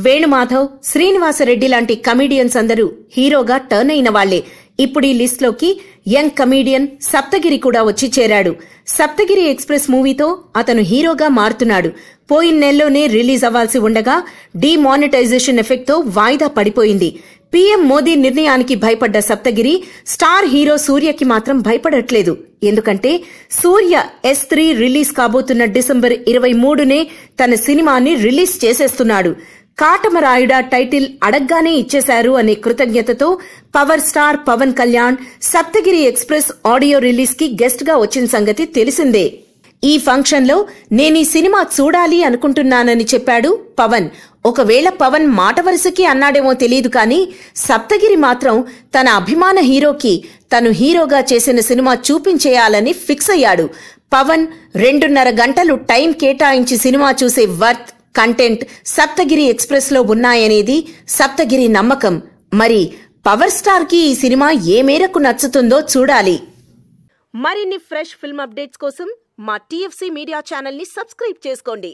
వేణుమాధవ్, శ్రీనివాసరెడ్డి లాంటి కమీడియన్స్ అందరూ హీరోగా టర్న్ అయిన వాళ్లే. ఇప్పుడు ఈ లిస్ట్ లోకి యంగ్ కమీడియన్ సప్తగిరి కూడా వచ్చి చేరాడు. సప్తగిరి ఎక్స్ప్రెస్ మూవీతో అతను హీరోగా మారుతున్నాడు. పోయిన నెలలోనే రిలీజ్ అవ్వాల్సి ఉండగా డీమానిటైజేషన్ ఎఫెక్ట్ తో వాయిదా పడిపోయింది. పీఎం మోదీ నిర్ణయానికి భయపడ్డ సప్తగిరి స్టార్ హీరో సూర్యకి మాత్రం భయపడట్లేదు. ఎందుకంటే సూర్య S3 రిలీజ్ కాబోతున్న డిసెంబర్ 23నే తన సినిమాని రిలీజ్ చేసేస్తున్నాడు. కాటమరాయుడా టైటిల్ అడగ్గానే ఇచ్చేశారు అనే కృతజ్ఞతతో power star Pawan Kalyan Saptagiri Express audio release కి గెస్ట్ గా వచ్చిన సంగతి తెలిసిందే. ఈ ఫంక్షన్ లో నేనీ సినిమా చూడాలి అనుకుంటున్నానని చెప్పాడు పవన్. ఒకవేళ పవన్ మాట వరుసకి అన్నాడేమో తెలీదు కానీ సప్తగిరి మాత్రం తన అభిమాన హీరోకి తను హీరోగా చేసిన సినిమా చూపించేయాలని ఫిక్స్ అయ్యాడు. పవన్ 2.5 గంటలు టైం కేటాయించి సినిమా చూసే వర్త్, కంటెంట్ సప్తగిరి ఎక్స్ప్రెస్ లో ఉన్నాయనేది సప్తగిరి నమ్మకం. మరి పవర్ స్టార్ కి ఈ సినిమా ఏ మేరకు నచ్చుతుందో చూడాలి. మరిన్ని ఫ్రెష్ ఫిల్మ్ అప్డేట్స్ కోసం మా TFC మీడియా ఛానల్ ని సబ్స్క్రైబ్ చేసుకోండి.